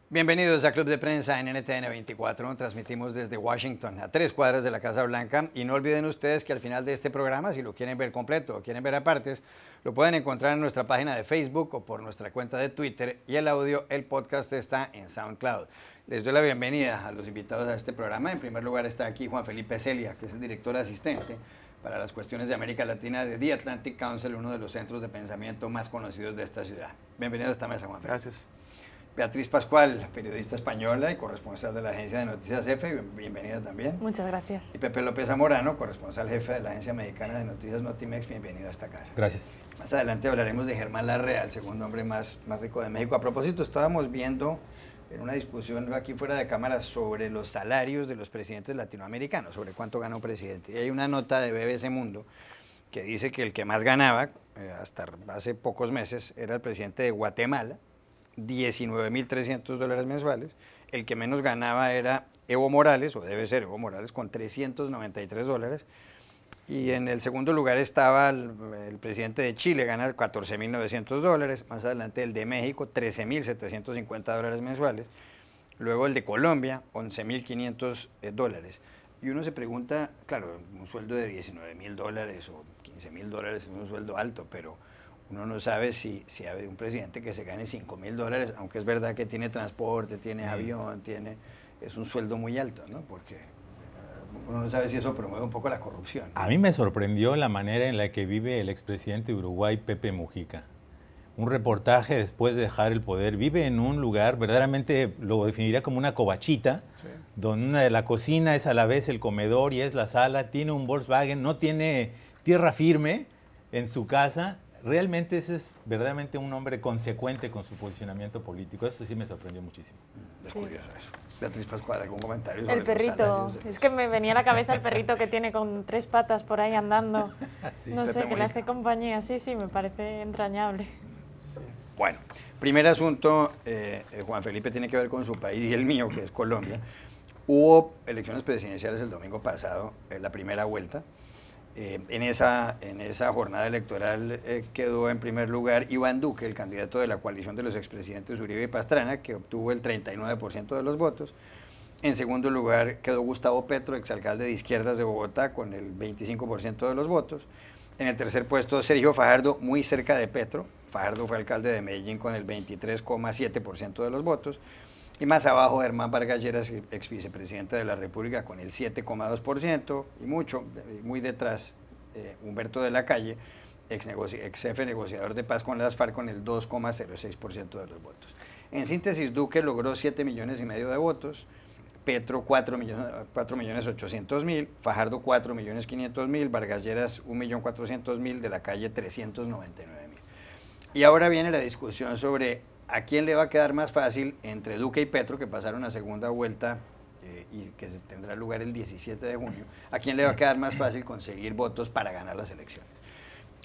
Bienvenidos a Club de Prensa en NTN 24. Transmitimos desde Washington, a 3 cuadras de la Casa Blanca. Y no olviden ustedes que al final de este programa, si lo quieren ver completo o quieren ver a partes, lo pueden encontrar en nuestra página de Facebook o por nuestra cuenta de Twitter. Y el audio, el podcast está en SoundCloud. Les doy la bienvenida a los invitados a este programa. En primer lugar está aquí Juan Felipe Celia, que es el director asistente para las cuestiones de América Latina de The Atlantic Council, uno de los centros de pensamiento más conocidos de esta ciudad. Bienvenido a esta mesa, Juan Felipe. Gracias. Beatriz Pascual, periodista española y corresponsal de la agencia de noticias EFE, bienvenida también. Muchas gracias. Y Pepe López Zamorano, corresponsal jefe de la agencia mexicana de noticias Notimex, bienvenido a esta casa. Gracias. Más adelante hablaremos de Germán Larrea, el segundo hombre más rico de México. A propósito, estábamos viendo en una discusión aquí fuera de cámara sobre los salarios de los presidentes latinoamericanos, sobre cuánto gana un presidente. Y hay una nota de BBC Mundo que dice que el que más ganaba, hasta hace pocos meses, era el presidente de Guatemala, $19.300 mensuales. El que menos ganaba era Evo Morales, o debe ser Evo Morales, con $393. Y en el segundo lugar estaba el presidente de Chile, gana $14.900. Más adelante el de México, $13.750 mensuales. Luego el de Colombia, $11.500. Y uno se pregunta, claro, un sueldo de $19.000 o $15.000 es un sueldo alto, pero uno no sabe si hay un presidente que se gane $5.000, aunque es verdad que tiene transporte, tiene avión, es un sueldo muy alto, ¿no? Porque uno no sabe si eso promueve un poco la corrupción. A mí me sorprendió la manera en la que vive el expresidente de Uruguay, Pepe Mujica. Un reportaje después de dejar el poder. Vive en un lugar, verdaderamente lo definiría como una covachita, sí, donde la cocina es a la vez el comedor y es la sala, tiene un Volkswagen, no tiene tierra firme en su casa. Realmente ese es verdaderamente un hombre consecuente con su posicionamiento político. Eso sí me sorprendió muchísimo. Es curioso eso. Beatriz Pascual, ¿algún comentario sobre el perrito? Es que me venía a la cabeza el perrito que tiene con 3 patas por ahí andando. Sí, no sé, que le hace compañía. Sí, me parece entrañable. Sí. Bueno, primer asunto, Juan Felipe, tiene que ver con su país y el mío, que es Colombia. Hubo elecciones presidenciales el domingo pasado, en la primera vuelta. En esa jornada electoral quedó en primer lugar Iván Duque, el candidato de la coalición de los expresidentes Uribe y Pastrana, que obtuvo el 39% de los votos. En segundo lugar quedó Gustavo Petro, exalcalde de izquierdas de Bogotá, con el 25% de los votos. En el tercer puesto Sergio Fajardo, muy cerca de Petro. Fajardo fue alcalde de Medellín con el 23,7% de los votos. Y más abajo, Germán Vargas Lleras, ex vicepresidente de la República, con el 7,2%, y muy detrás, Humberto de la Calle, ex jefe negociador de paz con las FARC, con el 2,06% de los votos. En síntesis, Duque logró 7,5 millones de votos, Petro 4.800.000, Fajardo 4.500.000, Vargas Lleras 1.400.000, de la Calle 399.000. Y ahora viene la discusión sobre ¿a quién le va a quedar más fácil entre Duque y Petro, que pasaron a segunda vuelta y que tendrá lugar el 17 de junio? ¿A quién le va a quedar más fácil conseguir votos para ganar las elecciones?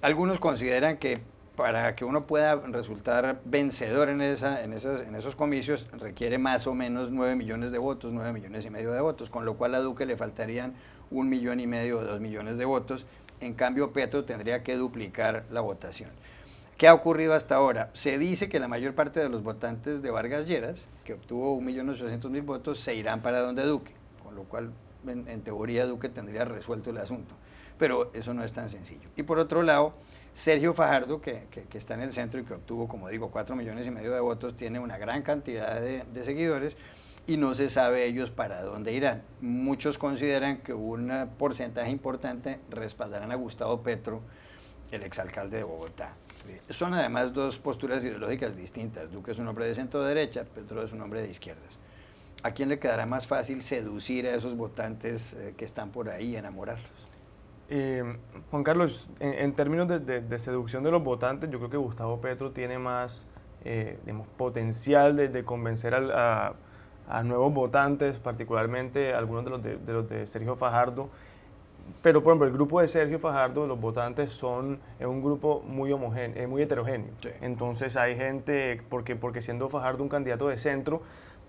Algunos consideran que para que uno pueda resultar vencedor en esos comicios requiere más o menos 9 millones de votos, 9,5 millones de votos, con lo cual a Duque le faltarían 1,5 millones o 2 millones de votos. En cambio, Petro tendría que duplicar la votación. ¿Qué ha ocurrido hasta ahora? Se dice que la mayor parte de los votantes de Vargas Lleras, que obtuvo 1.800.000 votos, se irán para donde Duque, con lo cual, en teoría, Duque tendría resuelto el asunto. Pero eso no es tan sencillo. Y por otro lado, Sergio Fajardo, que está en el centro y que obtuvo, como digo, 4,5 millones de votos, tiene una gran cantidad de seguidores y no se sabe ellos para dónde irán. Muchos consideran que un porcentaje importante respaldarán a Gustavo Petro, el exalcalde de Bogotá. Son además dos posturas ideológicas distintas. Duque es un hombre de centro derecha, Petro es un hombre de izquierdas. ¿A quién le quedará más fácil seducir a esos votantes que están por ahí y enamorarlos? Juan Carlos, en términos de seducción de los votantes, yo creo que Gustavo Petro tiene más potencial de convencer a nuevos votantes, particularmente algunos de los de Sergio Fajardo. Pero, por ejemplo, el grupo de Sergio Fajardo, los votantes es un grupo muy homogéneo, muy heterogéneo. Sí. Entonces hay gente, porque siendo Fajardo un candidato de centro,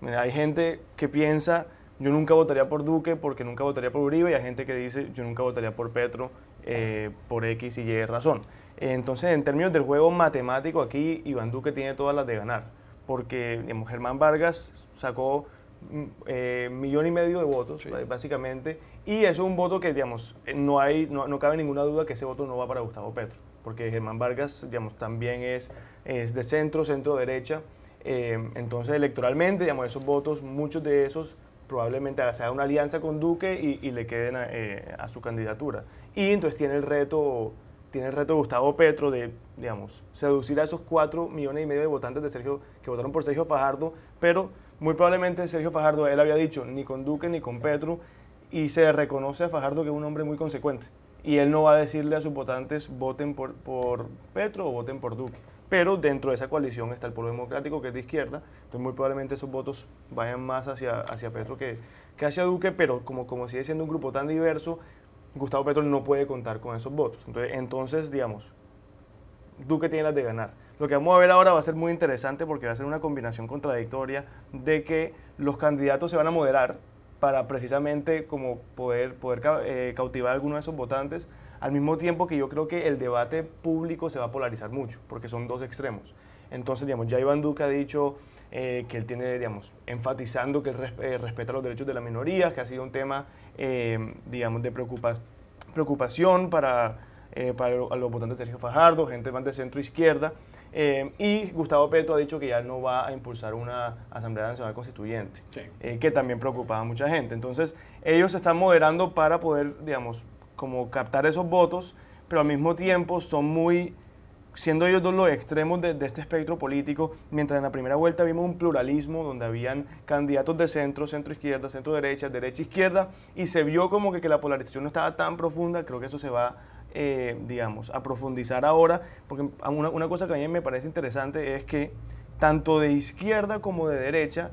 hay gente que piensa, yo nunca votaría por Duque porque nunca votaría por Uribe, y hay gente que dice, yo nunca votaría por Petro por X y Y razón. Entonces, en términos del juego matemático, aquí Iván Duque tiene todas las de ganar, porque digamos, Germán Vargas sacó 1,5 millones de votos, básicamente, y eso es un voto que, digamos, no cabe ninguna duda que ese voto no va para Gustavo Petro, porque Germán Vargas, digamos, también es de centro-derecha, entonces electoralmente, digamos, esos votos, muchos de esos probablemente se haga una alianza con Duque y le queden a su candidatura. Y entonces tiene el reto Gustavo Petro de, digamos, seducir a esos 4,5 millones de votantes que votaron por Sergio Fajardo, pero muy probablemente Sergio Fajardo, él había dicho, ni con Duque ni con Petro, y se reconoce a Fajardo que es un hombre muy consecuente. Y él no va a decirle a sus votantes voten por Petro o voten por Duque. Pero dentro de esa coalición está el Polo Democrático, que es de izquierda, entonces muy probablemente esos votos vayan más hacia Petro que hacia Duque, pero como sigue siendo un grupo tan diverso, Gustavo Petro no puede contar con esos votos. Entonces, digamos, Duque tiene las de ganar. Lo que vamos a ver ahora va a ser muy interesante porque va a ser una combinación contradictoria de que los candidatos se van a moderar para precisamente como poder cautivar a algunos de esos votantes, al mismo tiempo que yo creo que el debate público se va a polarizar mucho, porque son dos extremos. Entonces, digamos, ya Iván Duque ha dicho que él tiene, digamos, enfatizando que él respeta los derechos de las minorías, que ha sido un tema, digamos, de preocupación para los votantes de Sergio Fajardo, gente más de centro-izquierda, y Gustavo Petro ha dicho que ya no va a impulsar una Asamblea Nacional Constituyente, que también preocupaba a mucha gente. Entonces, ellos se están moderando para poder, digamos, como captar esos votos, pero al mismo tiempo son siendo ellos dos los extremos de este espectro político, mientras en la primera vuelta vimos un pluralismo donde habían candidatos de centro-izquierda, centro-derecha, derecha-izquierda, y se vio como que la polarización no estaba tan profunda. Creo que eso se va, digamos, a profundizar ahora, porque una cosa que a mí me parece interesante es que tanto de izquierda como de derecha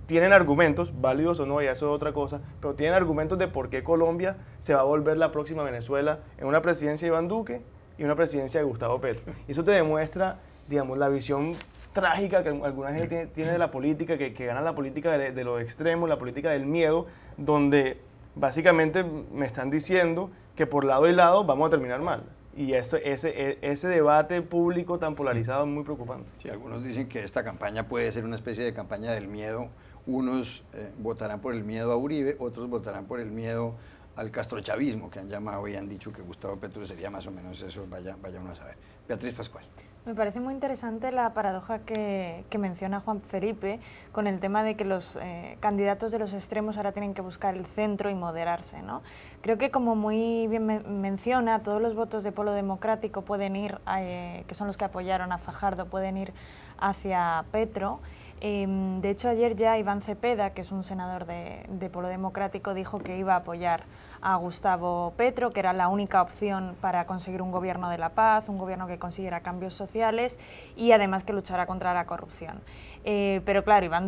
tienen argumentos, válidos o no, ya eso es otra cosa, pero tienen argumentos de por qué Colombia se va a volver la próxima Venezuela en una presidencia de Iván Duque y una presidencia de Gustavo Petro. Y eso te demuestra, digamos, la visión trágica que alguna gente tiene de la política, que gana la política de los extremos, la política del miedo, donde básicamente me están diciendo que por lado y lado vamos a terminar mal. Y ese debate público tan polarizado es muy preocupante. Sí, algunos dicen que esta campaña puede ser una especie de campaña del miedo. Unos votarán por el miedo a Uribe, otros votarán por el miedo al castrochavismo, que han llamado y han dicho que Gustavo Petro sería más o menos eso, vaya uno a saber. Beatriz Pascual. Me parece muy interesante la paradoja que menciona Juan Felipe con el tema de que los candidatos de los extremos ahora tienen que buscar el centro y moderarse, ¿no? Creo que, como muy bien menciona, todos los votos de Polo Democrático pueden ir, que son los que apoyaron a Fajardo, pueden ir hacia Petro. De hecho, ayer ya Iván Cepeda, que es un senador de Polo Democrático, dijo que iba a apoyar a Gustavo Petro, que era la única opción para conseguir un gobierno de la paz, un gobierno que consiguiera cambios sociales y además que luchara contra la corrupción. Pero claro, Iván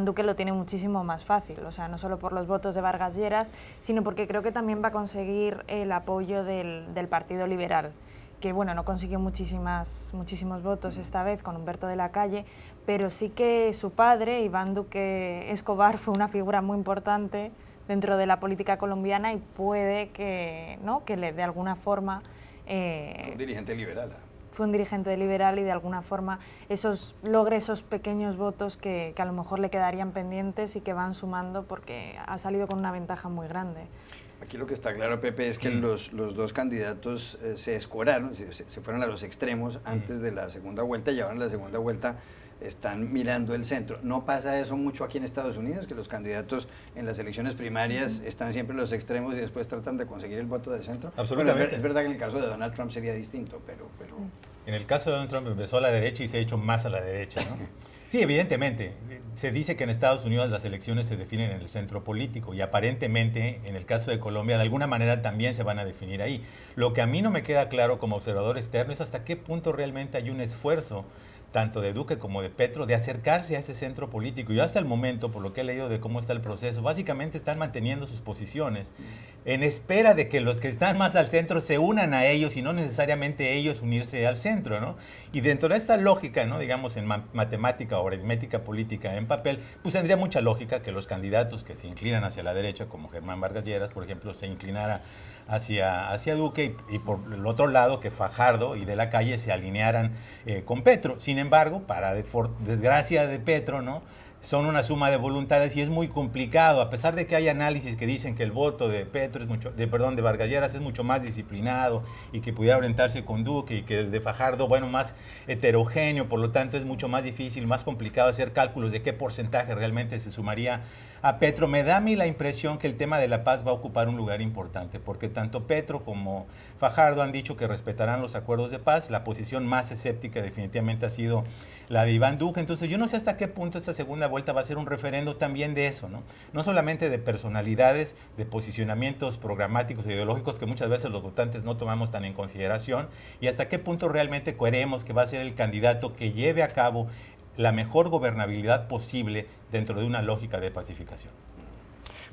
Duque lo tiene muchísimo más fácil, o sea, no solo por los votos de Vargas Lleras, sino porque creo que también va a conseguir el apoyo del Partido Liberal, que bueno, no consiguió muchísimos votos esta vez con Humberto de la Calle, pero sí que su padre, Iván Duque Escobar, fue una figura muy importante dentro de la política colombiana y puede que, ¿no?, que de alguna forma... fue un dirigente liberal. Fue un dirigente liberal y de alguna forma logre esos pequeños votos que a lo mejor le quedarían pendientes y que van sumando porque ha salido con una ventaja muy grande. Aquí lo que está claro, Pepe, es que los dos candidatos se escoraron, se fueron a los extremos antes de la segunda vuelta y ahora en la segunda vuelta están mirando el centro. ¿No pasa eso mucho aquí en Estados Unidos, que los candidatos en las elecciones primarias están siempre en los extremos y después tratan de conseguir el voto del centro? Absolutamente. Bueno, es verdad que en el caso de Donald Trump sería distinto, pero... En el caso de Donald Trump empezó a la derecha y se ha hecho más a la derecha, ¿no? Sí, evidentemente. Se dice que en Estados Unidos las elecciones se definen en el centro político y aparentemente en el caso de Colombia de alguna manera también se van a definir ahí. Lo que a mí no me queda claro como observador externo es hasta qué punto realmente hay un esfuerzo tanto de Duque como de Petro, de acercarse a ese centro político. Yo hasta el momento, por lo que he leído de cómo está el proceso, básicamente están manteniendo sus posiciones en espera de que los que están más al centro se unan a ellos y no necesariamente ellos unirse al centro, ¿no? Y dentro de esta lógica, ¿no?, digamos en matemática o aritmética política en papel, pues tendría mucha lógica que los candidatos que se inclinan hacia la derecha, como Germán Vargas Lleras, por ejemplo, se inclinara hacia Duque y por el otro lado que Fajardo y De la Calle se alinearan con Petro. Sin embargo, para desgracia de Petro, ¿no?, son una suma de voluntades y es muy complicado, a pesar de que hay análisis que dicen que el voto de Petro de Vargas Lleras es mucho más disciplinado y que pudiera orientarse con Duque, y que el de Fajardo, bueno, más heterogéneo, por lo tanto es mucho más difícil, más complicado hacer cálculos de qué porcentaje realmente se sumaría a Petro. Me da a mí la impresión que el tema de la paz va a ocupar un lugar importante, porque tanto Petro como Fajardo han dicho que respetarán los acuerdos de paz. La posición más escéptica definitivamente ha sido la de Iván Duque. Entonces yo no sé hasta qué punto esta segunda vuelta va a ser un referendo también de eso, ¿no? No solamente de personalidades, de posicionamientos programáticos e ideológicos que muchas veces los votantes no tomamos tan en consideración, y hasta qué punto realmente creemos que va a ser el candidato que lleve a cabo la mejor gobernabilidad posible dentro de una lógica de pacificación.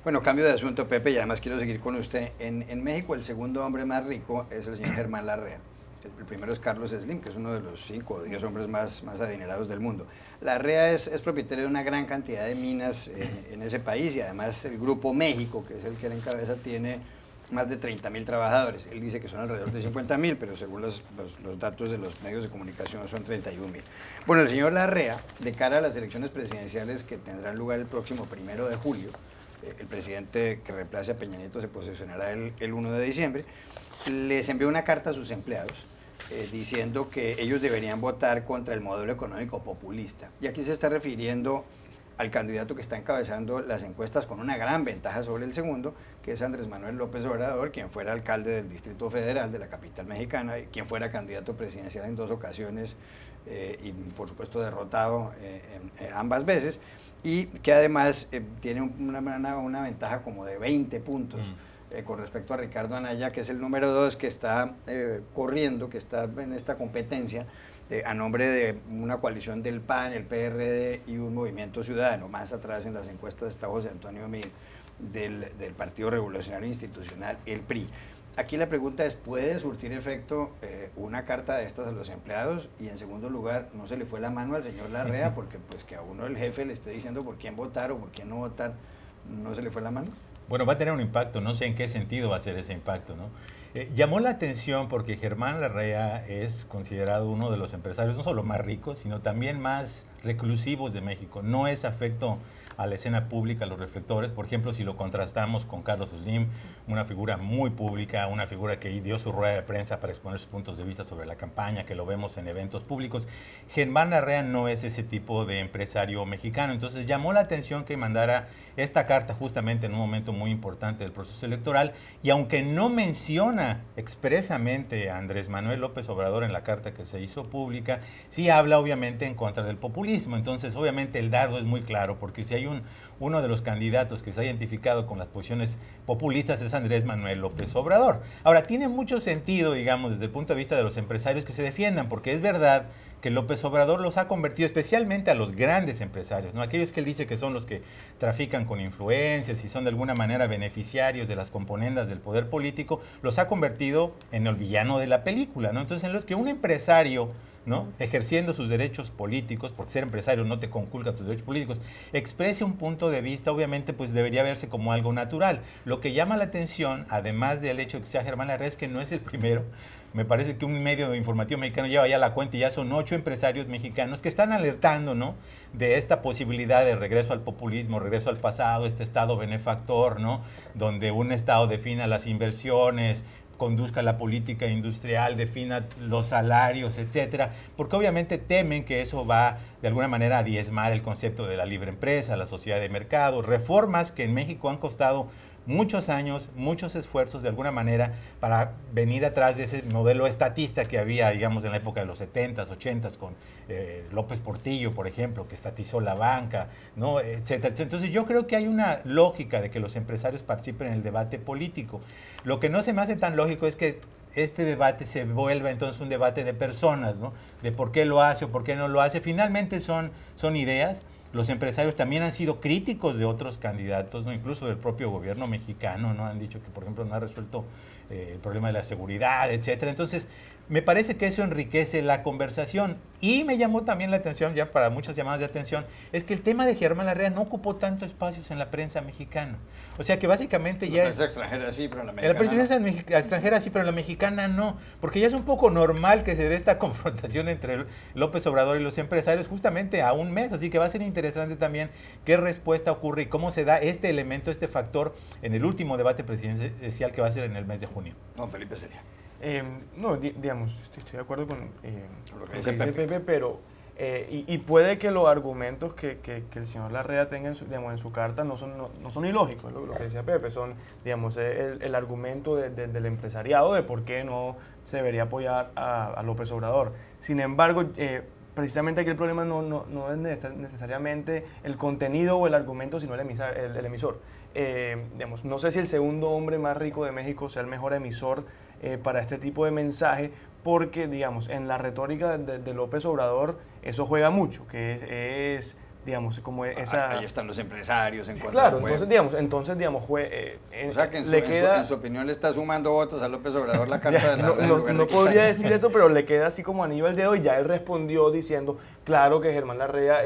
Bueno, cambio de asunto, Pepe, y además quiero seguir con usted. En México el segundo hombre más rico es el señor Germán Larrea. El primero es Carlos Slim, que es uno de los 5 o 10 hombres más adinerados del mundo. Larrea es propietario de una gran cantidad de minas en ese país, y además el Grupo México, que es el que él encabeza, tiene más de 30.000 trabajadores. Él dice que son alrededor de 50.000, pero según los datos de los medios de comunicación son 31.000. Bueno, el señor Larrea, de cara a las elecciones presidenciales que tendrán lugar el próximo 1 de julio, el presidente que reemplace a Peña Nieto se posesionará el 1 de diciembre, les envió una carta a sus empleados diciendo que ellos deberían votar contra el modelo económico populista. Y aquí se está refiriendo al candidato que está encabezando las encuestas con una gran ventaja sobre el segundo, que es Andrés Manuel López Obrador, quien fuera alcalde del Distrito Federal de la capital mexicana, y quien fuera candidato presidencial en 2 ocasiones y por supuesto derrotado ambas veces, y que además tiene una ventaja como de 20 puntos. Con respecto a Ricardo Anaya, que es el número 2, que está corriendo, que está en esta competencia a nombre de una coalición del PAN, el PRD y un Movimiento Ciudadano. Más atrás en las encuestas está José Antonio Meade del Partido Revolucionario Institucional, el PRI. Aquí la pregunta es, ¿puede surtir efecto una carta de estas a los empleados? Y en segundo lugar, ¿no se le fue la mano al señor Larrea? Porque pues que a uno el jefe le esté diciendo por quién votar o por quién no votar, ¿no se le fue la mano? Bueno, va a tener un impacto, no sé en qué sentido va a ser ese impacto, ¿no? Llamó la atención porque Germán Larrea es considerado uno de los empresarios no solo más ricos, sino también más reclusivos de México. No es afecto a la escena pública, a los reflectores. Por ejemplo, si lo contrastamos con Carlos Slim, una figura muy pública, una figura que dio su rueda de prensa para exponer sus puntos de vista sobre la campaña, que lo vemos en eventos públicos. Germán Larrea no es ese tipo de empresario mexicano. Entonces llamó la atención que mandara esta carta justamente en un momento muy importante del proceso electoral, y aunque no menciona expresamente a Andrés Manuel López Obrador en la carta que se hizo pública, sí habla obviamente en contra del populismo. Entonces obviamente el dardo es muy claro, porque si hay uno de los candidatos que se ha identificado con las posiciones populistas es Andrés Manuel López Obrador. Ahora, tiene mucho sentido, digamos, desde el punto de vista de los empresarios que se defiendan, porque es verdad que López Obrador los ha convertido, especialmente a los grandes empresarios, ¿no? Aquellos que él dice que son los que trafican con influencias y son de alguna manera beneficiarios de las componendas del poder político, los ha convertido en el villano de la película, ¿no? Entonces, en los que un empresario, ¿no?, ejerciendo sus derechos políticos, porque ser empresario no te conculca tus derechos políticos, exprese un punto de vista, obviamente pues debería verse como algo natural. Lo que llama la atención, además del hecho de que sea Germán Larrea, es que no es el primero. Me parece que un medio informativo mexicano lleva ya la cuenta y ya son 8 empresarios mexicanos que están alertando, ¿no?, de esta posibilidad de regreso al populismo, regreso al pasado, este estado benefactor, ¿no?, donde un estado defina las inversiones, conduzca la política industrial, defina los salarios, etcétera, porque obviamente temen que eso va de alguna manera a diezmar el concepto de la libre empresa, la sociedad de mercado, reformas que en México han costado muchos años, muchos esfuerzos de alguna manera para venir atrás de ese modelo estatista que había, digamos, en la época de los 70s, 80s, con López Portillo, por ejemplo, que estatizó la banca, ¿no?, etcétera, etcétera. Entonces yo creo que hay una lógica de que los empresarios participen en el debate político. Lo que no se me hace tan lógico es que este debate se vuelva entonces un debate de personas, ¿no?, de por qué lo hace o por qué no lo hace. Finalmente son ideas. Los empresarios también han sido críticos de otros candidatos, ¿no?, incluso del propio gobierno mexicano, ¿no? Han dicho que, por ejemplo, no ha resuelto el problema de la seguridad, etcétera. Entonces, Me parece que eso enriquece la conversación. Y me llamó también la atención, ya para muchas llamadas de atención, es que el tema de Germán Larrea no ocupó tanto espacios en la prensa mexicana. O sea que básicamente ya es... La prensa extranjera sí, pero la En mexicana la prensa extranjera sí, pero en la mexicana no. Porque ya es un poco normal que se dé esta confrontación entre López Obrador y los empresarios justamente a un mes. Así que va a ser interesante también qué respuesta ocurre y cómo se da este elemento, este factor en el último debate presidencial que va a ser en el mes de junio. Don Felipe sería. No, digamos, estoy de acuerdo con lo que dice dice Pepe, pero y puede que los argumentos que el señor Larrea tenga en su carta no son ilógicos, lo que decía Pepe, son, digamos, el argumento del empresariado de por qué no se debería apoyar a López Obrador. Sin embargo, precisamente aquí el problema no es necesariamente el contenido o el argumento, sino el emisor. Digamos, no sé si el segundo hombre más rico de México sea el mejor emisor para este tipo de mensaje, porque, digamos, en la retórica de López Obrador eso juega mucho, que es digamos, como esa... Ahí están los empresarios en contra claro, del pueblo. entonces, digamos, o sea, que en su opinión le está sumando votos a López Obrador la carta de la... No podría decir eso, pero le queda así como anillo al dedo, y ya él respondió diciendo, claro que Germán Larrea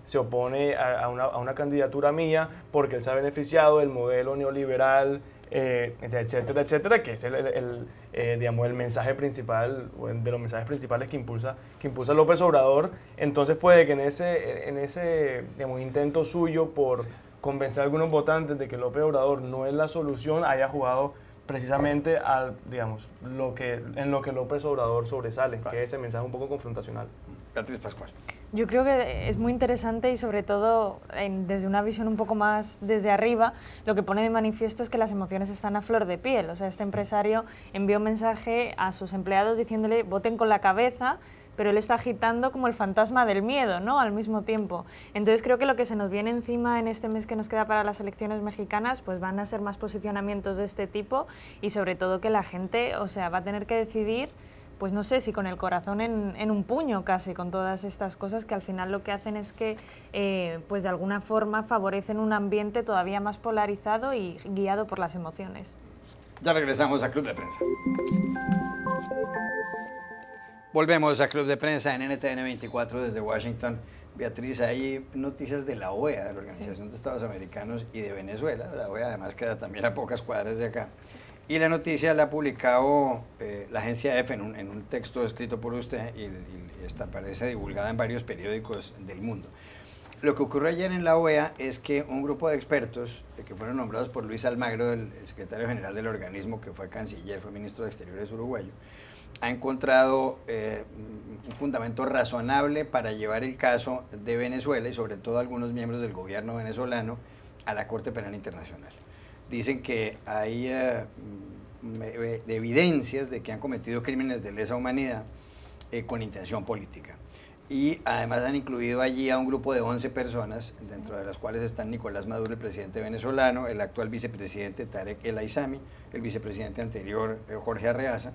se opone a una candidatura mía porque él se ha beneficiado del modelo neoliberal, etcétera, etcétera, que es digamos, el mensaje principal, de los mensajes principales que impulsa López Obrador. Entonces puede que en ese digamos, intento suyo por convencer a algunos votantes de que López Obrador no es la solución, haya jugado precisamente digamos, en lo que López Obrador sobresale, que es ese mensaje un poco confrontacional. Beatriz Pascual. Yo creo que es muy interesante y sobre todo desde una visión un poco más desde arriba, lo que pone de manifiesto es que las emociones están a flor de piel. O sea, este empresario envió un mensaje a sus empleados diciéndole voten con la cabeza, pero él está agitando como el fantasma del miedo, ¿no? Al mismo tiempo. Entonces creo que lo que se nos viene encima en este mes que nos queda para las elecciones mexicanas, pues van a ser más posicionamientos de este tipo y sobre todo que la gente, o sea, va a tener que decidir, pues no sé, si con el corazón en un puño casi, con todas estas cosas que al final lo que hacen es que, pues de alguna forma favorecen un ambiente todavía más polarizado y guiado por las emociones. Ya regresamos a Club de Prensa. Volvemos a Club de Prensa en NTN 24 desde Washington. Beatriz, hay noticias de la OEA, de la Organización de Estados Americanos, y de Venezuela. La OEA además queda también a pocas cuadras de acá. Y la noticia la ha publicado la agencia EFE en un texto escrito por usted y aparece divulgada en varios periódicos del mundo. Lo que ocurrió ayer en la OEA es que un grupo de expertos que fueron nombrados por Luis Almagro, el secretario general del organismo, que fue canciller, fue ministro de Exteriores uruguayo, ha encontrado un fundamento razonable para llevar el caso de Venezuela y sobre todo algunos miembros del gobierno venezolano a la Corte Penal Internacional. Dicen que hay evidencias de que han cometido crímenes de lesa humanidad con intención política. Y además han incluido allí a un grupo de 11 personas, dentro de las cuales están Nicolás Maduro, el presidente venezolano, el actual vicepresidente Tarek El Aissami, el vicepresidente anterior Jorge Arreaza.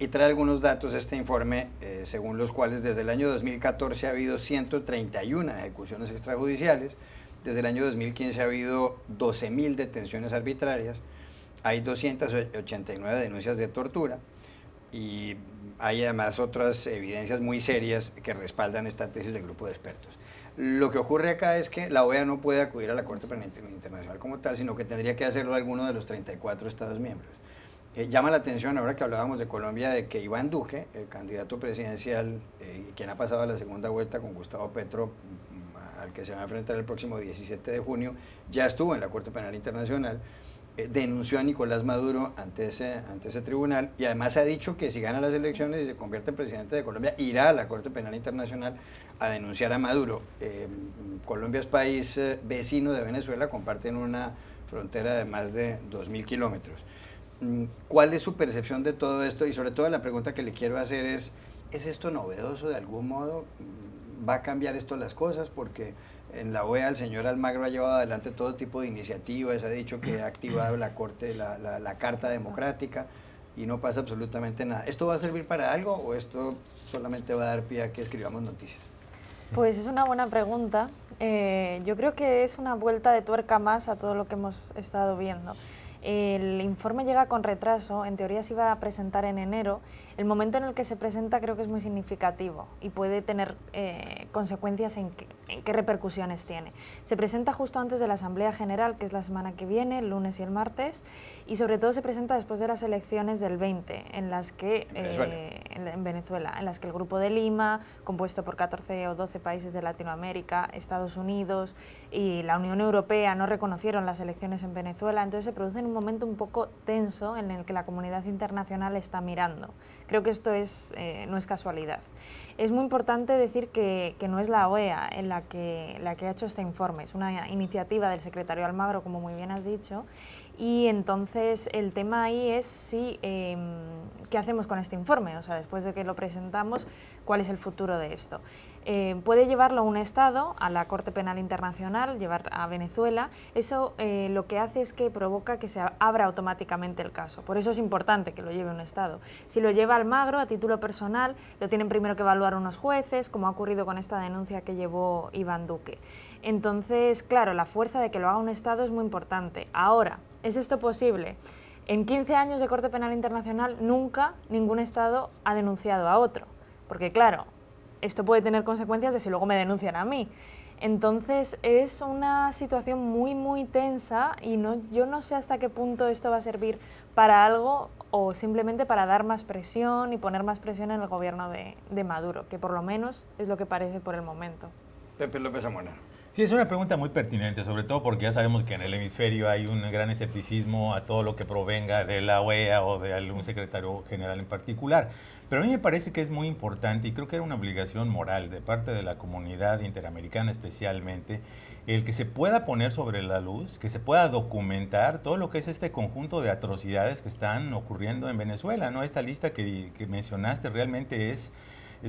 Y trae algunos datos este informe, según los cuales desde el año 2014 ha habido 131 ejecuciones extrajudiciales. Desde el año 2015 ha habido 12.000 detenciones arbitrarias, hay 289 denuncias de tortura y hay además otras evidencias muy serias que respaldan esta tesis del grupo de expertos. Lo que ocurre acá es que la OEA no puede acudir a la Corte Penal Internacional como tal, sino que tendría que hacerlo alguno de los 34 Estados miembros. Llama la atención, ahora que hablábamos de Colombia, de que Iván Duque, el candidato presidencial, quien ha pasado a la segunda vuelta con Gustavo Petro, al que se va a enfrentar el próximo 17 de junio, ya estuvo en la Corte Penal Internacional, denunció a Nicolás Maduro ante ese tribunal y además ha dicho que si gana las elecciones y se convierte en presidente de Colombia, irá a la Corte Penal Internacional a denunciar a Maduro. Colombia es país vecino de Venezuela, comparten una frontera de más de 2.000 kilómetros. ¿Cuál es su percepción de todo esto? Y sobre todo la pregunta que le quiero hacer ¿es esto novedoso de algún modo? ¿Va a cambiar esto las cosas? Porque en la OEA el señor Almagro ha llevado adelante todo tipo de iniciativas, ha dicho que ha activado la Corte, la Carta Democrática, y no pasa absolutamente nada. ¿Esto va a servir para algo o esto solamente va a dar pie a que escribamos noticias? Pues es una buena pregunta. Yo creo que es una vuelta de tuerca más a todo lo que hemos estado viendo. El informe llega con retraso, en teoría se iba a presentar en enero. el momento en el que se presenta creo que es muy significativo y puede tener consecuencias en qué repercusiones tiene. Se presenta justo antes de la Asamblea General, que es la semana que viene, el lunes y el martes, y sobre todo se presenta después de las elecciones del 20, en las que en Venezuela, en las que el Grupo de Lima, compuesto por 14 o 12 países de Latinoamérica, Estados Unidos y la Unión Europea no reconocieron las elecciones en Venezuela, entonces se produce en un momento un poco tenso en el que la comunidad internacional está mirando. Creo que esto no es casualidad. Es muy importante decir que no es la OEA la que ha hecho este informe, es una iniciativa del secretario Almagro, como muy bien has dicho, y entonces el tema ahí es qué hacemos con este informe, o sea, después de que lo presentamos, cuál es el futuro de esto. Puede llevarlo un Estado a la Corte Penal Internacional, llevar a Venezuela. Eso lo que hace es que provoca que se abra automáticamente el caso. Por eso es importante que lo lleve un Estado. Si lo lleva Almagro a título personal, lo tienen primero que evaluar unos jueces, como ha ocurrido con esta denuncia que llevó Iván Duque. Entonces, claro, la fuerza de que lo haga un Estado es muy importante. Ahora, ¿es esto posible? En 15 años de Corte Penal Internacional nunca ningún Estado ha denunciado a otro, porque claro, esto puede tener consecuencias de si luego me denuncian a mí. Entonces es una situación muy, muy tensa y yo no sé hasta qué punto esto va a servir para algo o simplemente para dar más presión y poner más presión en el gobierno de Maduro, que por lo menos es lo que parece por el momento. Pepe López Zamora. Sí, es una pregunta muy pertinente, sobre todo porque ya sabemos que en el hemisferio hay un gran escepticismo a todo lo que provenga de la OEA o de algún secretario general en particular. Pero a mí me parece que es muy importante y creo que era una obligación moral de parte de la comunidad interamericana especialmente, el que se pueda poner sobre la luz, que se pueda documentar todo lo que es este conjunto de atrocidades que están ocurriendo en Venezuela, ¿no? Esta lista que mencionaste realmente es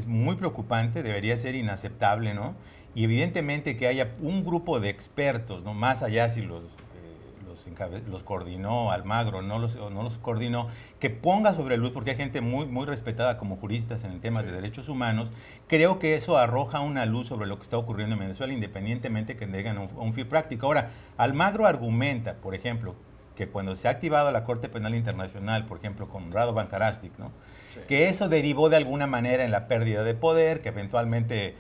muy preocupante, debería ser inaceptable, ¿no? Y evidentemente que haya un grupo de expertos, ¿no? Más allá si los coordinó Almagro, no los coordinó, que ponga sobre luz, porque hay gente muy, muy respetada como juristas en temas de derechos humanos, creo que eso arroja una luz sobre lo que está ocurriendo en Venezuela, independientemente que tengan un fin práctico. Ahora, Almagro argumenta, por ejemplo, que cuando se ha activado la Corte Penal Internacional, por ejemplo, con Radovan Karadzic, ¿no? Sí. Que eso derivó de alguna manera en la pérdida de poder, que eventualmente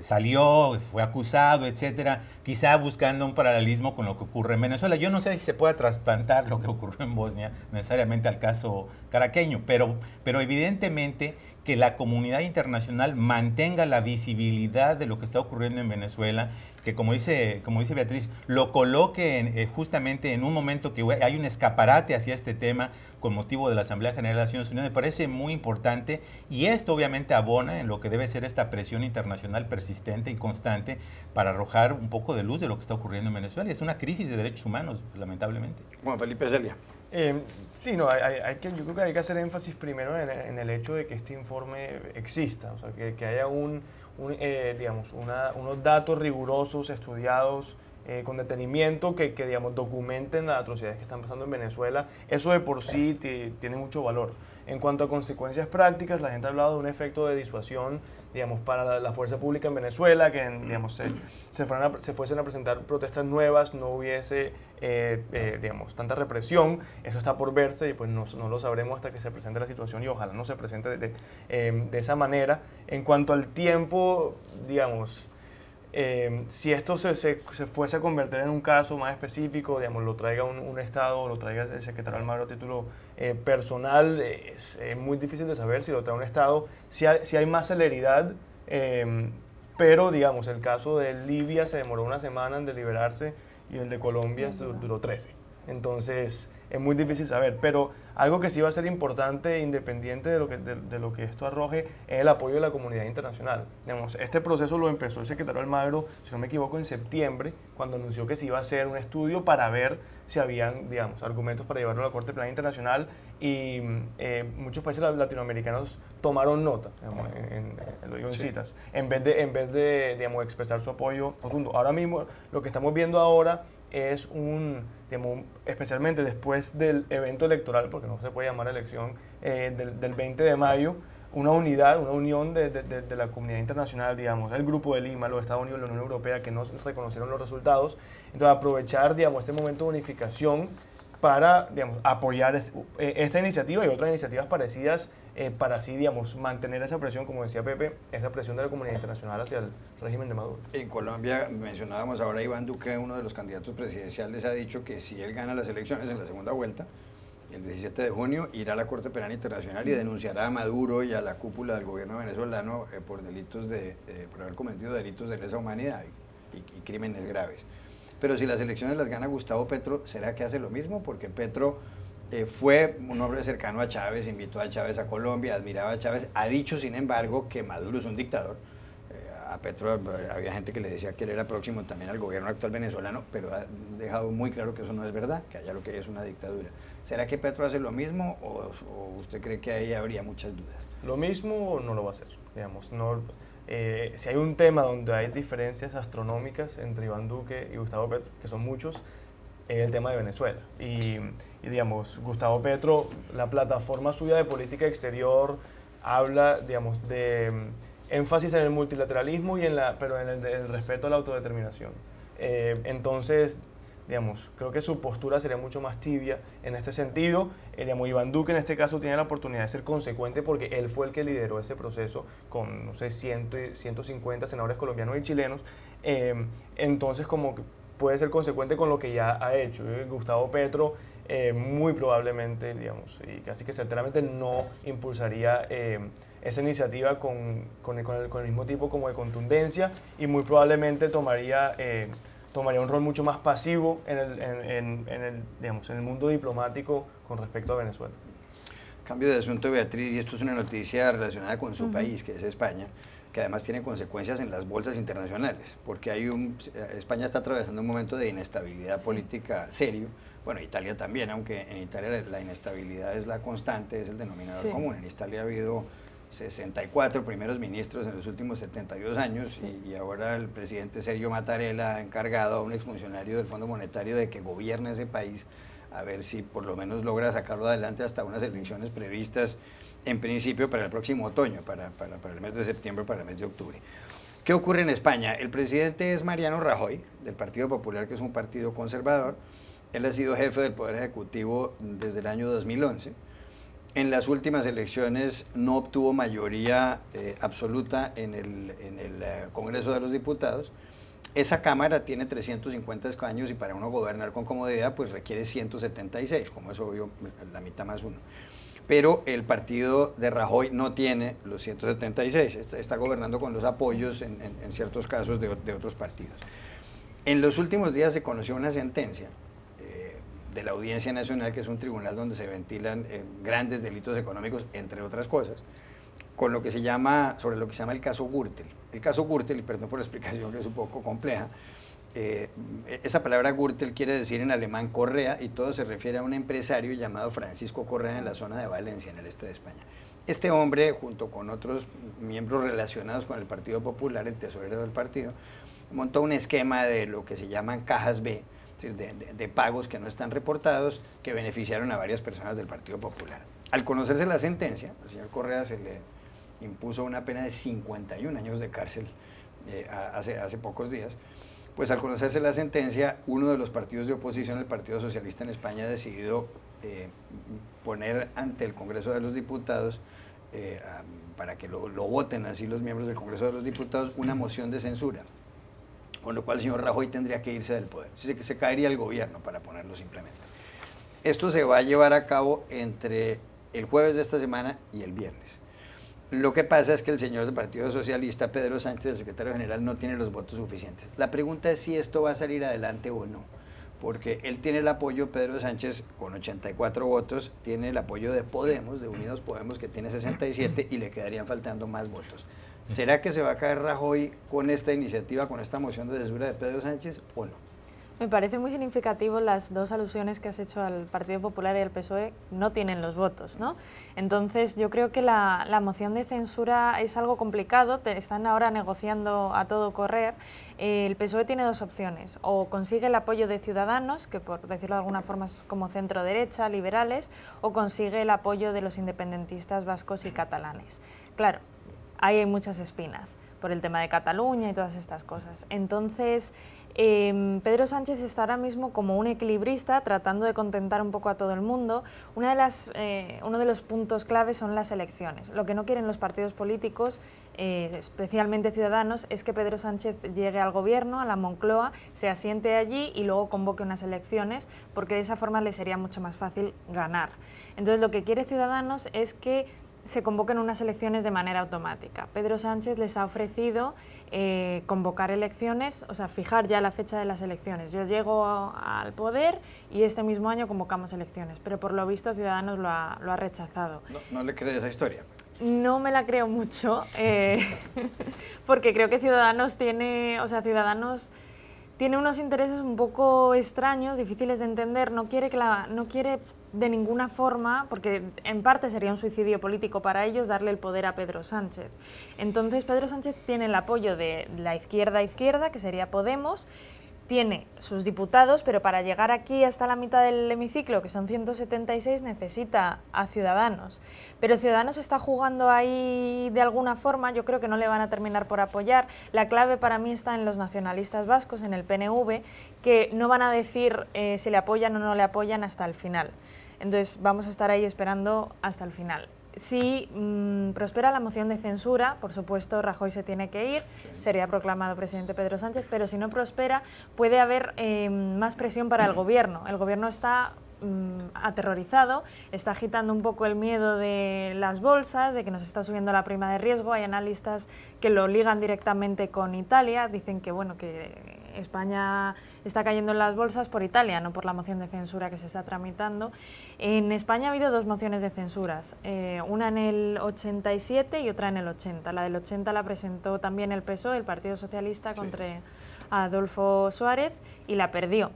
salió, fue acusado, etcétera, quizá buscando un paralelismo con lo que ocurre en Venezuela. Yo no sé si se puede trasplantar lo que ocurrió en Bosnia necesariamente al caso caraqueño, pero evidentemente que la comunidad internacional mantenga la visibilidad de lo que está ocurriendo en Venezuela, que como dice Beatriz, lo coloque justamente en un momento que hay un escaparate hacia este tema con motivo de la Asamblea General de las Naciones Unidas, me parece muy importante, y esto obviamente abona en lo que debe ser esta presión internacional persistente y constante para arrojar un poco de luz de lo que está ocurriendo en Venezuela. Es una crisis de derechos humanos, lamentablemente. Juan Felipe Celia. Sí, no, yo creo que hay que hacer énfasis primero en el hecho de que este informe exista, o sea, que haya unos datos rigurosos, estudiados, con detenimiento, que digamos, documenten las atrocidades que están pasando en Venezuela. Eso de por sí tiene mucho valor. En cuanto a consecuencias prácticas, la gente ha hablado de un efecto de disuasión, digamos, para la fuerza pública en Venezuela, que digamos, se fuesen a presentar protestas nuevas, no hubiese digamos, tanta represión. Eso está por verse y pues no lo sabremos hasta que se presente la situación, y ojalá no se presente de esa manera. En cuanto al tiempo, digamos, si esto se fuese a convertir en un caso más específico, digamos, lo traiga un Estado o lo traiga el secretario Almagro a título personal, es muy difícil de saber. Si lo trae un Estado, si hay más celeridad, pero digamos, el caso de Libia se demoró una semana en deliberarse y el de Colombia duró 13. Entonces es muy difícil saber, pero algo que sí va a ser importante, independiente de lo que esto arroje, es el apoyo de la comunidad internacional. Digamos, este proceso lo empezó el secretario Almagro, si no me equivoco, en septiembre, cuando anunció que se iba a hacer un estudio para ver si habían, digamos, argumentos para llevarlo a la Corte Penal Internacional, y muchos países latinoamericanos tomaron nota, digamos, lo digo en citas, en vez de digamos, expresar su apoyo rotundo. Ahora mismo, lo que estamos viendo ahora es digamos, especialmente después del evento electoral, porque no se puede llamar elección, del 20 de mayo, una unión de la comunidad internacional, digamos, el Grupo de Lima, los Estados Unidos, la Unión Europea, que no reconocieron los resultados. Entonces, aprovechar, digamos, este momento de unificación para, digamos, apoyar esta iniciativa y otras iniciativas parecidas para así, digamos, mantener esa presión, como decía Pepe, esa presión de la comunidad internacional hacia el régimen de Maduro. En Colombia, mencionábamos ahora, Iván Duque, uno de los candidatos presidenciales, ha dicho que si él gana las elecciones en la segunda vuelta, el 17 de junio, irá a la Corte Penal Internacional y denunciará a Maduro y a la cúpula del gobierno venezolano por delitos por haber cometido delitos de lesa humanidad y crímenes graves. Pero si las elecciones las gana Gustavo Petro, ¿será que hace lo mismo? Porque Petro fue un hombre cercano a Chávez, invitó a Chávez a Colombia, admiraba a Chávez, ha dicho sin embargo que Maduro es un dictador. A Petro había gente que le decía que él era próximo también al gobierno actual venezolano, pero ha dejado muy claro que eso no es verdad, que allá lo que hay es una dictadura. ¿Será que Petro hace lo mismo o usted cree que ahí habría muchas dudas? Lo mismo no lo va a hacer, digamos. No, si hay un tema donde hay diferencias astronómicas entre Iván Duque y Gustavo Petro, que son muchos, es el tema de Venezuela. Y digamos, Gustavo Petro, la plataforma suya de política exterior habla, digamos, de énfasis en el multilateralismo y pero en el respeto a la autodeterminación. Entonces, digamos, creo que su postura sería mucho más tibia en este sentido. Digamos, Iván Duque en este caso tiene la oportunidad de ser consecuente porque él fue el que lideró ese proceso con, no sé, 150 senadores colombianos y chilenos. Entonces, como que puede ser consecuente con lo que ya ha hecho. Gustavo Petro muy probablemente, digamos, y casi que certeramente no impulsaría esa iniciativa con el mismo tipo como de contundencia y muy probablemente tomaría un rol mucho más pasivo en el mundo diplomático con respecto a Venezuela. Cambio de asunto, Beatriz, y esto es una noticia relacionada con su país, que es España, que además tiene consecuencias en las bolsas internacionales, porque España está atravesando un momento de inestabilidad política serio. Bueno, Italia también, aunque en Italia la inestabilidad es la constante, es el denominador común. En Italia ha habido 64 primeros ministros en los últimos 72 años y ahora el presidente Sergio Mattarella ha encargado a un exfuncionario del Fondo Monetario de que gobierne ese país, a ver si por lo menos logra sacarlo adelante hasta unas elecciones previstas en principio para el próximo otoño, para el mes de septiembre, para el mes de octubre. ¿Qué ocurre en España? El presidente es Mariano Rajoy, del Partido Popular, que es un partido conservador. Él ha sido jefe del Poder Ejecutivo desde el año 2011. En las últimas elecciones no obtuvo mayoría absoluta en el Congreso de los Diputados. Esa Cámara tiene 350 escaños y para uno gobernar con comodidad pues requiere 176, como es obvio, la mitad más uno. Pero el partido de Rajoy no tiene los 176, está gobernando con los apoyos en ciertos casos de otros partidos. En los últimos días se conoció una sentencia de la Audiencia Nacional, que es un tribunal donde se ventilan grandes delitos económicos, entre otras cosas, sobre lo que se llama el caso Gürtel. El caso Gürtel, y perdón por la explicación que es un poco compleja, esa palabra Gürtel quiere decir en alemán correa y todo se refiere a un empresario llamado Francisco Correa en la zona de Valencia, en el este de España. Este hombre, junto con otros miembros relacionados con el Partido Popular, el tesorero del partido, montó un esquema de lo que se llaman cajas B, es decir, de pagos que no están reportados, que beneficiaron a varias personas del Partido Popular. Al conocerse la sentencia, al señor Correa se le impuso una pena de 51 años de cárcel hace pocos días. Pues al conocerse la sentencia, uno de los partidos de oposición, el Partido Socialista en España, ha decidido poner ante el Congreso de los Diputados, para que lo voten así los miembros del Congreso de los Diputados, una moción de censura, con lo cual el señor Rajoy tendría que irse del poder. Se caería el gobierno, para ponerlo simplemente. Esto se va a llevar a cabo entre el jueves de esta semana y el viernes. Lo que pasa es que el señor del Partido Socialista, Pedro Sánchez, el secretario general, no tiene los votos suficientes. La pregunta es si esto va a salir adelante o no, porque él tiene el apoyo, Pedro Sánchez, con 84 votos, tiene el apoyo de Podemos, de Unidos Podemos, que tiene 67, y le quedarían faltando más votos. ¿Será que se va a caer Rajoy con esta iniciativa, con esta moción de censura de Pedro Sánchez o no? Me parece muy significativo las dos alusiones que has hecho al Partido Popular y al PSOE, no tienen los votos, ¿no? Entonces yo creo que la moción de censura es algo complicado, están ahora negociando a todo correr. El PSOE tiene dos opciones, o consigue el apoyo de Ciudadanos, que por decirlo de alguna forma es como centro-derecha, liberales, o consigue el apoyo de los independentistas vascos y catalanes. Claro, ahí hay muchas espinas. por el tema de Cataluña y todas estas cosas. Entonces, Pedro Sánchez está ahora mismo como un equilibrista tratando de contentar un poco a todo el mundo. Uno de los puntos claves son las elecciones. Lo que no quieren los partidos políticos, especialmente Ciudadanos, es que Pedro Sánchez llegue al gobierno, a la Moncloa, se asiente allí y luego convoque unas elecciones, porque de esa forma le sería mucho más fácil ganar. Entonces lo que quiere Ciudadanos es que se convoquen unas elecciones de manera automática. Pedro Sánchez les ha ofrecido convocar elecciones, o sea, fijar ya la fecha de las elecciones. Yo llego al poder y este mismo año convocamos elecciones, pero por lo visto Ciudadanos lo ha rechazado. ¿No le cree esa historia? No me la creo mucho, porque creo que Ciudadanos tiene unos intereses un poco extraños, difíciles de entender. No quiere de ninguna forma, porque en parte sería un suicidio político para ellos, darle el poder a Pedro Sánchez. Entonces Pedro Sánchez tiene el apoyo de la izquierda, que sería Podemos, tiene sus diputados, pero para llegar aquí hasta la mitad del hemiciclo, que son 176, necesita a Ciudadanos. Pero Ciudadanos está jugando ahí de alguna forma, yo creo que no le van a terminar por apoyar. La clave para mí está en los nacionalistas vascos, en el PNV, que no van a decir si le apoyan o no le apoyan hasta el final. Entonces vamos a estar ahí esperando hasta el final. Si prospera la moción de censura, por supuesto Rajoy se tiene que ir, sería proclamado presidente Pedro Sánchez, pero si no prospera puede haber más presión para el gobierno. El gobierno está aterrorizado, está agitando un poco el miedo de las bolsas, de que nos está subiendo la prima de riesgo. Hay analistas que lo ligan directamente con Italia, dicen que bueno, que España está cayendo en las bolsas por Italia, no por la moción de censura que se está tramitando. En España ha habido dos mociones de censuras, una en el 87 y otra en el 80. La del 80 la presentó también el PSOE, el Partido Socialista, contra Adolfo Suárez, y la perdió.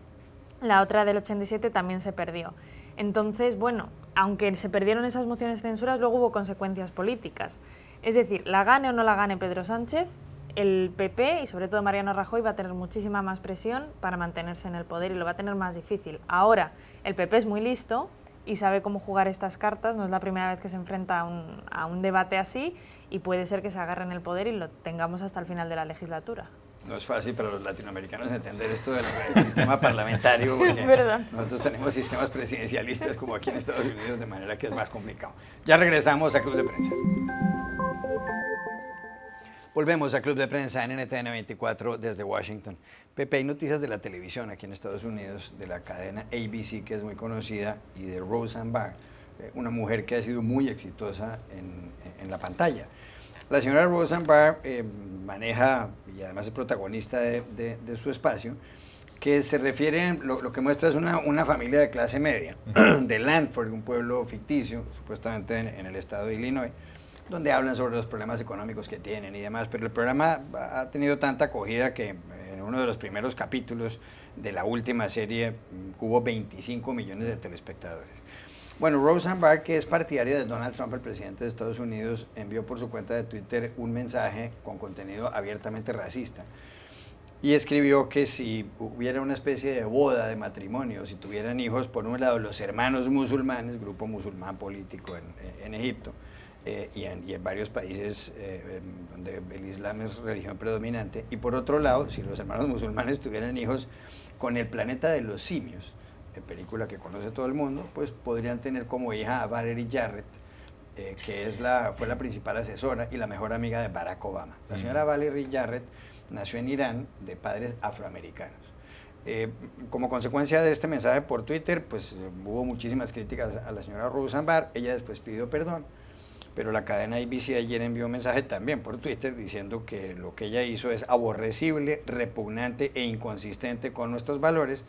La otra del 87 también se perdió. Entonces, bueno, aunque se perdieron esas mociones de censura, luego hubo consecuencias políticas. Es decir, la gane o no la gane Pedro Sánchez, el PP y sobre todo Mariano Rajoy va a tener muchísima más presión para mantenerse en el poder y lo va a tener más difícil. Ahora, el PP es muy listo y sabe cómo jugar estas cartas, no es la primera vez que se enfrenta a un debate así y puede ser que se agarre en el poder y lo tengamos hasta el final de la legislatura. No es fácil para los latinoamericanos entender esto del sistema parlamentario, porque es verdad. Nosotros tenemos sistemas presidencialistas como aquí en Estados Unidos, de manera que es más complicado. Ya regresamos a Club de Prensa. Volvemos a Club de Prensa en NTN 24 desde Washington. Pepe, hay noticias de la televisión aquí en Estados Unidos, de la cadena ABC, que es muy conocida, y de Roseanne Barr, una mujer que ha sido muy exitosa en la pantalla. La señora Roseanne Barr maneja, y además es protagonista de su espacio, que se refiere, lo que muestra es una familia de clase media, de Lansford, un pueblo ficticio, supuestamente en el estado de Illinois, donde hablan sobre los problemas económicos que tienen y demás, pero el programa ha tenido tanta acogida que en uno de los primeros capítulos de la última serie hubo 25 millones de telespectadores. Bueno, Roseanne Barr, que es partidaria de Donald Trump, el presidente de Estados Unidos, envió por su cuenta de Twitter un mensaje con contenido abiertamente racista y escribió que si hubiera una especie de boda, de matrimonio, si tuvieran hijos, por un lado los hermanos musulmanes, grupo musulmán político en Egipto, y en varios países donde el Islam es religión predominante, y por otro lado, si los hermanos musulmanes tuvieran hijos con el planeta de los simios, película que conoce todo el mundo, pues podrían tener como hija a Valerie Jarrett, que fue la principal asesora y la mejor amiga de Barack Obama. La señora Valerie Jarrett nació en Irán de padres afroamericanos. Como consecuencia de este mensaje por Twitter, pues hubo muchísimas críticas a la señora Roseanne Barr. Ella después pidió perdón, pero la cadena ABC ayer envió un mensaje también por Twitter diciendo que lo que ella hizo es aborrecible, repugnante e inconsistente con nuestros valores,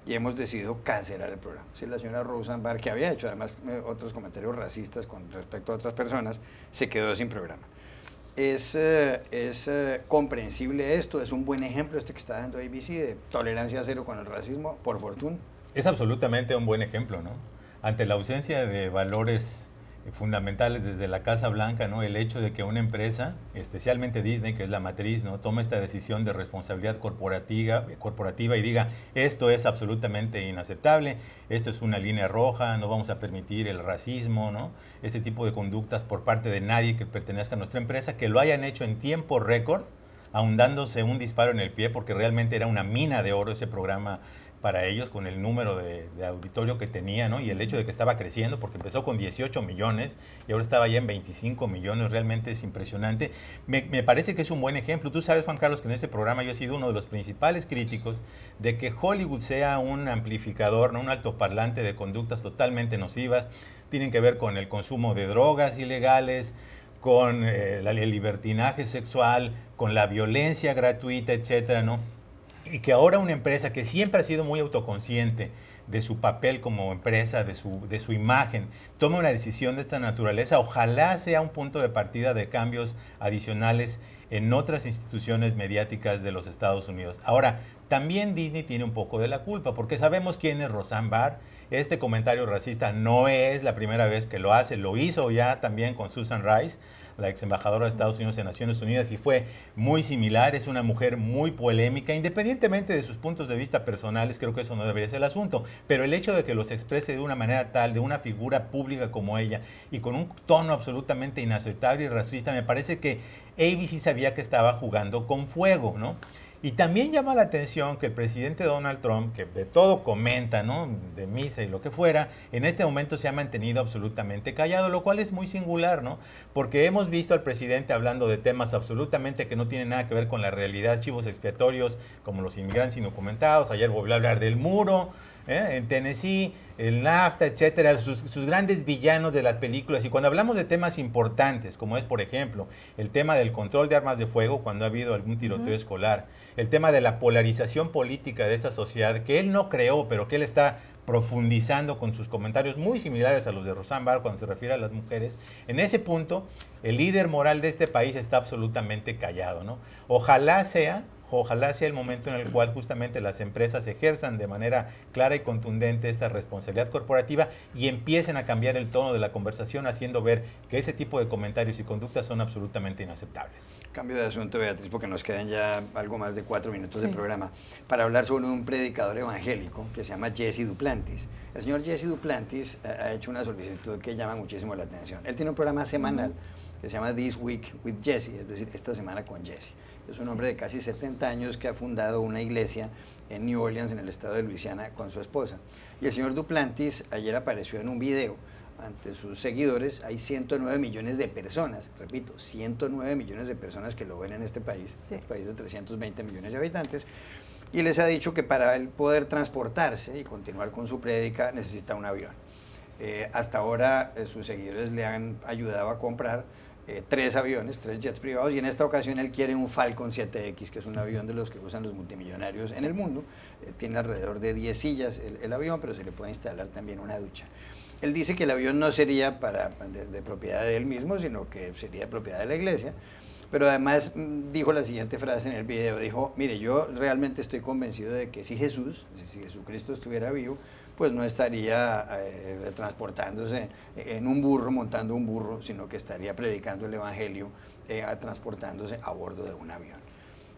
y hemos decidido cancelar el programa. Sí, la señora Roseanne Barr, que había hecho además otros comentarios racistas con respecto a otras personas, se quedó sin programa. ¿Es comprensible esto? ¿Es un buen ejemplo este que está dando ABC de tolerancia cero con el racismo, por fortuna? Es absolutamente un buen ejemplo, ¿no? Ante la ausencia de valores fundamentales desde la Casa Blanca, ¿no? El hecho de que una empresa, especialmente Disney, que es la matriz, ¿no? Tome esta decisión de responsabilidad corporativa y diga, esto es absolutamente inaceptable, esto es una línea roja, no vamos a permitir el racismo, ¿no? Este tipo de conductas por parte de nadie que pertenezca a nuestra empresa, que lo hayan hecho en tiempo récord, aun dándose un disparo en el pie, porque realmente era una mina de oro ese programa para ellos, con el número de auditorio que tenía, ¿no? Y el hecho de que estaba creciendo, porque empezó con 18 millones y ahora estaba ya en 25 millones, realmente es impresionante. Me parece que es un buen ejemplo. Tú sabes, Juan Carlos, que en este programa yo he sido uno de los principales críticos de que Hollywood sea un amplificador, ¿no? Un altoparlante de conductas totalmente nocivas, tienen que ver con el consumo de drogas ilegales, con el libertinaje sexual, con la violencia gratuita, etcétera, ¿no? Y que ahora una empresa que siempre ha sido muy autoconsciente de su papel como empresa, de su imagen, tome una decisión de esta naturaleza, ojalá sea un punto de partida de cambios adicionales en otras instituciones mediáticas de los Estados Unidos. Ahora, también Disney tiene un poco de la culpa, porque sabemos quién es Roseanne Barr. Este comentario racista no es la primera vez que lo hace, lo hizo ya también con Susan Rice, la ex embajadora de Estados Unidos en Naciones Unidas, y fue muy similar. Es una mujer muy polémica, independientemente de sus puntos de vista personales, creo que eso no debería ser el asunto, pero el hecho de que los exprese de una manera tal, de una figura pública como ella, y con un tono absolutamente inaceptable y racista, me parece que ABC sabía que estaba jugando con fuego, ¿no? Y también llama la atención que el presidente Donald Trump, que de todo comenta, ¿no? De misa y lo que fuera, en este momento se ha mantenido absolutamente callado, lo cual es muy singular, ¿no? Porque hemos visto al presidente hablando de temas absolutamente que no tienen nada que ver con la realidad, chivos expiatorios como los inmigrantes indocumentados. Ayer volvió a hablar del muro, en Tennessee, el NAFTA, etcétera, sus grandes villanos de las películas. Y cuando hablamos de temas importantes, como es, por ejemplo, el tema del control de armas de fuego cuando ha habido algún tiroteo escolar, el tema de la polarización política de esta sociedad, que él no creó, pero que él está profundizando con sus comentarios muy similares a los de Roseanne Barr cuando se refiere a las mujeres, en ese punto, el líder moral de este país está absolutamente callado, ¿no? Ojalá sea el momento en el cual justamente las empresas ejerzan de manera clara y contundente esta responsabilidad corporativa y empiecen a cambiar el tono de la conversación, haciendo ver que ese tipo de comentarios y conductas son absolutamente inaceptables. Cambio de asunto, Beatriz, porque nos quedan ya algo más de 4 minutos de programa, para hablar sobre un predicador evangélico que se llama Jesse Duplantis. El señor Jesse Duplantis ha hecho una solicitud que llama muchísimo la atención. Él tiene un programa semanal que se llama This Week with Jesse, es decir, esta semana con Jesse. Es un hombre de casi 70 años que ha fundado una iglesia en New Orleans, en el estado de Luisiana, con su esposa. Y el señor Duplantis ayer apareció en un video ante sus seguidores. Hay 109 millones de personas, repito, 109 millones de personas que lo ven en este país, un país de 320 millones de habitantes, y les ha dicho que para él poder transportarse y continuar con su prédica necesita un avión. Hasta ahora sus seguidores le han ayudado a comprar 3 aviones, 3 jets privados, y en esta ocasión él quiere un Falcon 7X, que es un avión de los que usan los multimillonarios en el mundo. Tiene alrededor de 10 sillas el avión, pero se le puede instalar también una ducha. Él dice que el avión no sería de propiedad de él mismo, sino que sería de propiedad de la iglesia. Pero además dijo la siguiente frase en el video, dijo: mire, yo realmente estoy convencido de que si Jesucristo estuviera vivo, pues no estaría transportándose en un burro, montando un burro, sino que estaría predicando el evangelio, transportándose a bordo de un avión.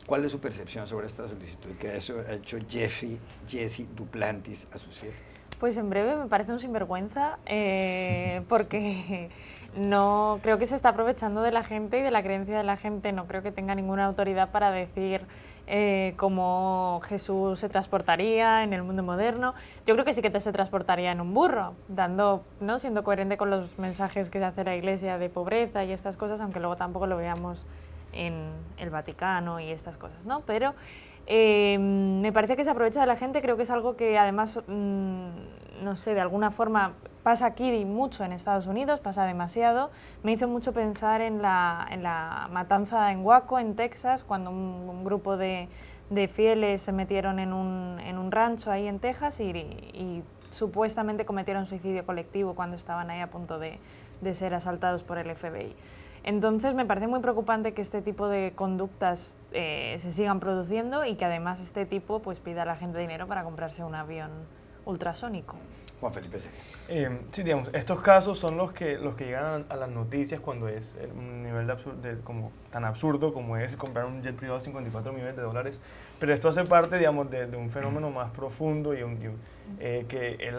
¿Cuál es su percepción sobre esta solicitud que ha hecho Jesse Duplantis a sus fieles? Pues en breve me parece un sinvergüenza, porque no creo que se está aprovechando de la gente y de la creencia de la gente. No creo que tenga ninguna autoridad para decir cómo Jesús se transportaría en el mundo moderno. Yo creo que sí que se transportaría en un burro, siendo coherente con los mensajes que se hace la Iglesia de pobreza y estas cosas, aunque luego tampoco lo veamos en el Vaticano y estas cosas, ¿no? Pero me parece que se aprovecha de la gente. Creo que es algo que además, no sé, de alguna forma pasa aquí mucho en Estados Unidos, pasa demasiado. Me hizo mucho pensar en la matanza en Waco, en Texas, cuando un grupo de fieles se metieron en un rancho ahí en Texas y supuestamente cometieron suicidio colectivo cuando estaban ahí a punto de ser asaltados por el FBI. Entonces me parece muy preocupante que este tipo de conductas se sigan produciendo y que además este tipo pues pida a la gente dinero para comprarse un avión ultrasónico. Juan Felipe Celia. Sí, digamos, estos casos son los que llegan a las noticias cuando es un nivel como, tan absurdo como es comprar un jet privado de 54 millones de dólares, pero esto hace parte, digamos, de un fenómeno más profundo que es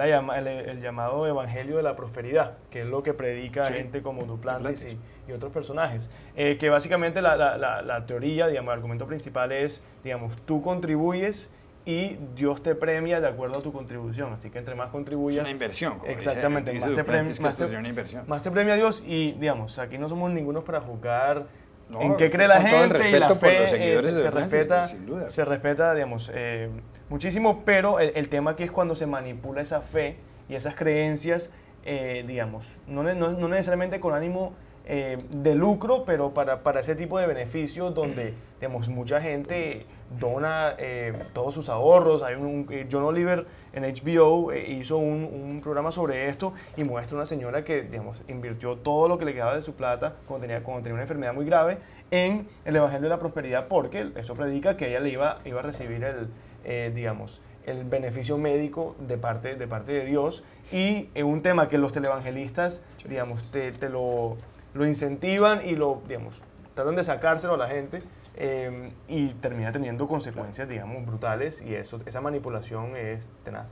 el llamado evangelio de la prosperidad, que es lo que predica gente como Duplantis y otros personajes, que básicamente la teoría, digamos, el argumento principal es, digamos, tú contribuyes y Dios te premia de acuerdo a tu contribución. Así que entre más contribuyas... Es una inversión. Como exactamente. dice Más te premia Dios y, digamos, aquí no somos ningunos para juzgar en qué pues cree la gente y la fe se respeta, digamos, muchísimo, pero el tema aquí es cuando se manipula esa fe y esas creencias, digamos, no necesariamente con ánimo de lucro, pero para ese tipo de beneficios donde, digamos, mucha gente dona todos sus ahorros. Hay John Oliver en HBO hizo un programa sobre esto y muestra una señora que, digamos, invirtió todo lo que le quedaba de su plata cuando tenía una enfermedad muy grave en el Evangelio de la Prosperidad, porque eso predica que ella le iba a recibir digamos, el beneficio médico de parte de Dios, y es un tema que los televangelistas, digamos, te lo incentivan y digamos, tratan de sacárselo a la gente, y termina teniendo consecuencias, digamos, brutales, y esa manipulación es tenaz.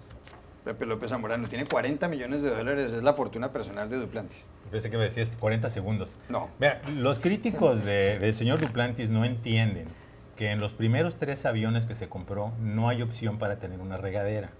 Pepe López Zamorano tiene 40 millones de dólares, es la fortuna personal de Duplantis. Pensé que me decías 40 segundos. No. Vea, los críticos del señor Duplantis no entienden que en los primeros 3 aviones que se compró no hay opción para tener una regadera.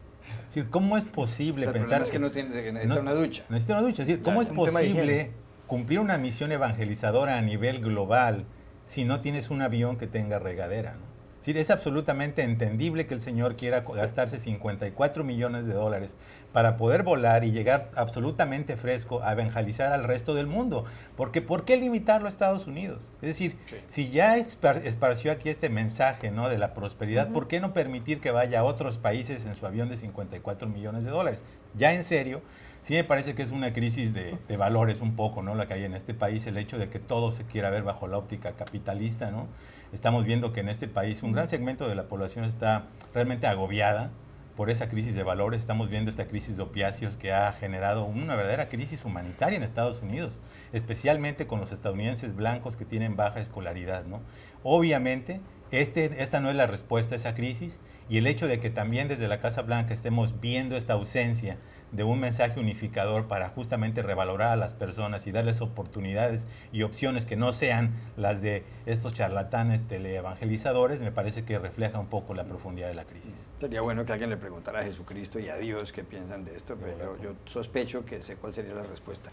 Es decir, ¿cómo es posible pensar es que necesita una ducha? Necesita una ducha. Es decir, ¿cómo es posible cumplir una misión evangelizadora a nivel global si no tienes un avión que tenga regadera, ¿no? Es decir, es absolutamente entendible que el señor quiera gastarse 54 millones de dólares para poder volar y llegar absolutamente fresco a evangelizar al resto del mundo. Porque ¿por qué limitarlo a Estados Unidos? Es decir, si ya esparció aquí este mensaje, ¿no?, de la prosperidad, ¿por qué no permitir que vaya a otros países en su avión de 54 millones de dólares? Ya en serio, sí me parece que es una crisis de valores un poco, ¿no?, la que hay en este país, el hecho de que todo se quiera ver bajo la óptica capitalista, ¿no? Estamos viendo que en este país un gran segmento de la población está realmente agobiada por esa crisis de valores. Estamos viendo esta crisis de opiáceos que ha generado una verdadera crisis humanitaria en Estados Unidos, especialmente con los estadounidenses blancos que tienen baja escolaridad, ¿no? Obviamente, esta no es la respuesta a esa crisis, y el hecho de que también desde la Casa Blanca estemos viendo esta ausencia de un mensaje unificador para justamente revalorar a las personas y darles oportunidades y opciones que no sean las de estos charlatanes teleevangelizadores, me parece que refleja un poco la profundidad de la crisis. Sería bueno que alguien le preguntara a Jesucristo y a Dios qué piensan de esto, pero yo sospecho que sé cuál sería la respuesta.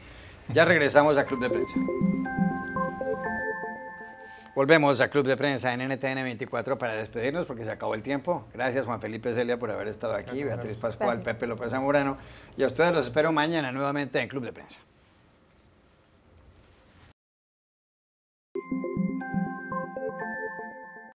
Ya regresamos a Club de Prensa. Volvemos a Club de Prensa en NTN 24 para despedirnos porque se acabó el tiempo. Gracias Juan Felipe Celia por haber estado aquí, Beatriz Pascual, Pepe López Zamorano, y a ustedes los espero mañana nuevamente en Club de Prensa.